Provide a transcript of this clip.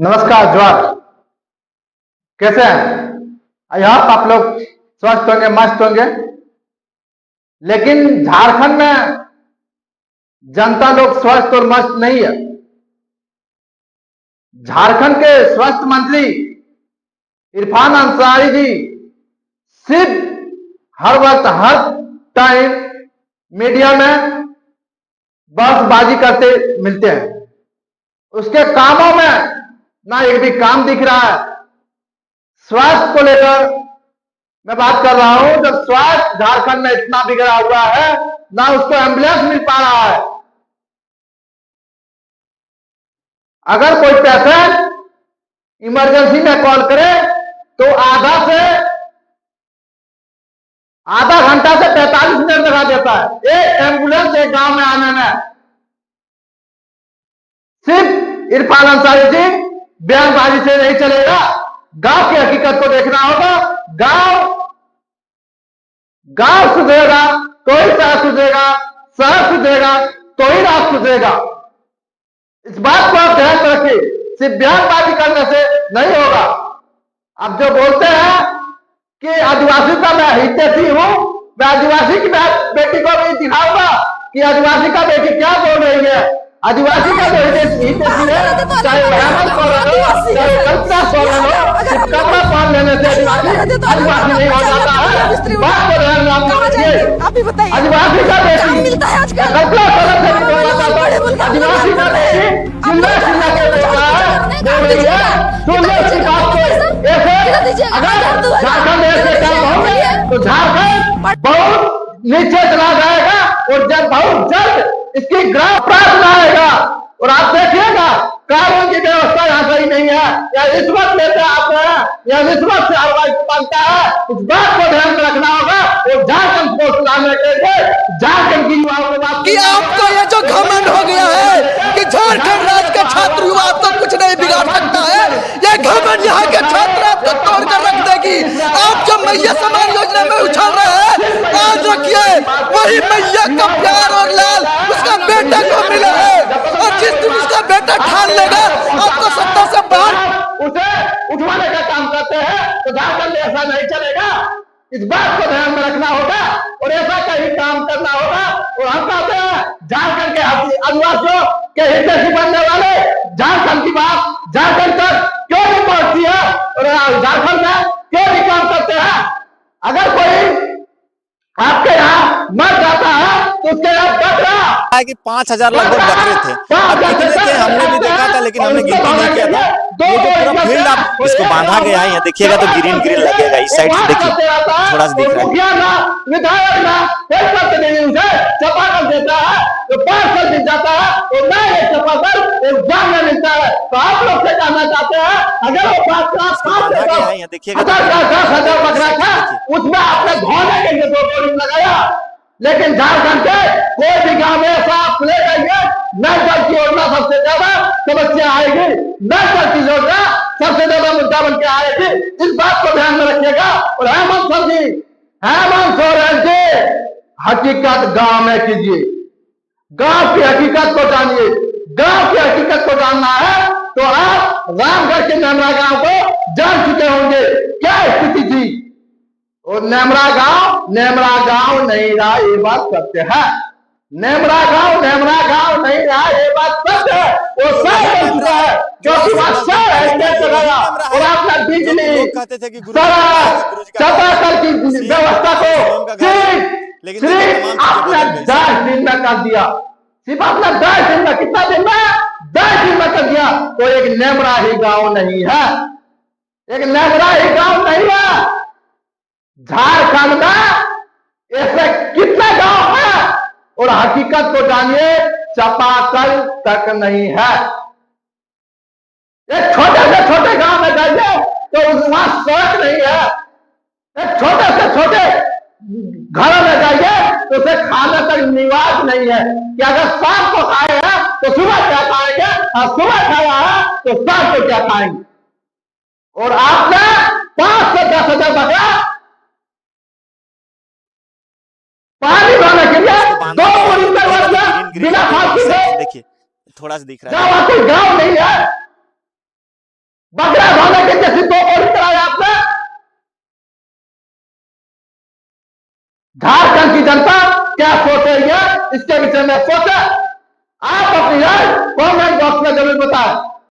नमस्कार जवाहर। कैसे हैं? आई होप आप लोग स्वस्थ होंगे, मस्त होंगे। लेकिन झारखंड में जनता लोग स्वस्थ और मस्त नहीं है। झारखंड के स्वास्थ्य मंत्री इरफान अंसारी जी सिर्फ हर वक्त हर टाइम मीडिया में बहसबाजी करते मिलते हैं। उसके कामों में ना एक भी काम दिख रहा है। स्वास्थ्य को लेकर मैं बात कर रहा हूं। जब स्वास्थ्य झारखंड में इतना बिगड़ा हुआ है, ना उसको एम्बुलेंस मिल पा रहा है। अगर कोई पेशेंट इमरजेंसी में कॉल करे तो आधा घंटा से 45 मिनट लगा देता है एक एम्बुलेंस एक गांव में आने में। सिर्फ इरफान अंसारी जी बयानबाजी से नहीं चलेगा। गांव की हकीकत को देखना होगा। गांव सुधरेगा तो ही शहर सुधरेगा, शहर सुधरेगा तो ही राष्ट्र सुधरेगा। इस बात को आप ध्यान में रखिए। सिर्फ बयानबाजी करने से नहीं होगा। अब जो बोलते हैं कि आदिवासी का मैं हितैषी हूं, मैं आदिवासी की बेटी को भी दिखाऊंगा कि आदिवासी का बेटी क्या बोल रही है। आदिवासी का जो हितैषी है, चाहे हेमंत सोरेन हो, चाहे कल्पना सोरेन हो, सिर्फ कपड़ा पहन लेने से आदिवासी नहीं हो जाता है। बात को ध्यान में रखिए। आदिवासी का बेटी कल्पना सोरेन से नहीं बोल जाता है। आदिवासी का बेटी चिल्ला चिल्ला के बोल रहा है, बोल रही है। सुनिए इस बात को। ऐसे अगर झारखंड ऐसे काम होंगे तो झारखंड बहुत नीचे चला जाएगा और जब बहुत जल्द इसकी ग्राम अपराध आएगा। और आप देखिएगा कानून की व्यवस्था यहाँ सही नहीं है, या रिश्वत लेते आते हैं, या रिश्वत से हलवाई बनता है। इस बात को ध्यान में रखना होगा। और झारखंड को सुधारने के लिए झारखंड की युवाओं को बात कि आपको ये जो घमंड हो गया है कि झारखंड राज्य के छात्र युवा आपको कुछ नहीं बिगाड़ सकता है, ये घमंड यहाँ के छात्र आपको तोड़ कर रख देगी। आप जो मैया समान योजना में उछल रहे हैं, आज रखिए वही मैया का प्यार और लाल उसका बेटा को मिला है। और जिस दिन उसका बेटा ठान लेगा आपको सत्ता से बाहर उसे उठवाने का काम करते हैं, तो झारखंड में ऐसा नहीं चलेगा। इस बात को ध्यान में रखना होगा और ऐसा कहीं काम करना होगा। और हम कहते हैं झारखंड के आदिवासियों के हितैषी बनने वाले झारखंड की बात झारखंड तक क्यों नहीं पहुंचती है और झारखंड में क्यों नहीं काम करते हैं। अगर कोई आपके यहाँ मर जाता है तो उसके यहाँ बकरा है कि 5000 लगभग बकरे थे। अब कितने थे हमने भी देखा था, लेकिन हमने गिनती नहीं किया था। ये जो पूरा फील्ड आप इसको बांधा गया है, यहाँ देखिएगा तो ग्रीन ग्रीन लगेगा। इस साइड से देखिए थोड़ा सा दिख रहा है। विधायक ना कोई प्रतिनिधि उसे चापाकल देता है तो 5 साल मिल जाता है और ना ये चापाकल एक जान में मिलता है। तो आप लोग से कहना चाहते हैं अगर वो 5 देखिएगा 10,000 बकरा था उसमें आपने धोने के लिए 2 बोरिंग लगाया। लेकिन झारखंड के कोई भी गांव में ऐसा आप ले जाएंगे, नल जल की योजना सबसे ज्यादा समस्या आएगी। नल जल की योजना सबसे ज्यादा मुद्दा बन के आएगी। इस बात को ध्यान में रखिएगा। और हेमंत सोरेन जी हकीकत गांव में कीजिए। गांव की हकीकत को जानिए। गांव की हकीकत को जानना है तो आप रामगढ़ के नेमरा गांव को जान चुके होंगे क्या स्थिति थी। और नेमरा गांव नहीं रहा, ये बात सत्य है। नेमरा गांव नहीं रहा, ये बात सत्य है। वो सब बन चुका है क्योंकि वहां शहर है लगाया और आपने बिजली चापाकल की व्यवस्था को सिर्फ आपने 10 दिन में कर दिया। सिर्फ आपने 10 दिन में, कितना दिन में? 10 दिन में कर दिया। तो एक नेमरा ही गांव नहीं है, एक नेमरा ही गांव नहीं है। झारखंड में ऐसे कितने गांव हैं और हकीकत को जानिए चापाकल तक नहीं है। एक छोटे से छोटे गांव में जाइए तो वहां सड़क नहीं है। एक छोटे से छोटे घर में जाइए तो उसे खाने तक निवास नहीं है कि अगर शाम को खाए हैं तो सुबह क्या खाएंगे, और सुबह खाया है तो शाम को क्या खाएंगे। और आपने 5 से 10,000 बकरा पानी भरने के लिए 2 बोरिंग करवा दिया बिना खाद के। देखिए थोड़ा सा दिख रहा है। गांव नहीं है। झारखंड की जनता क्या सोच रही है इसके विषय में सोचे। आप अपनी राय कमेंट बॉक्स में जरूर बताएं।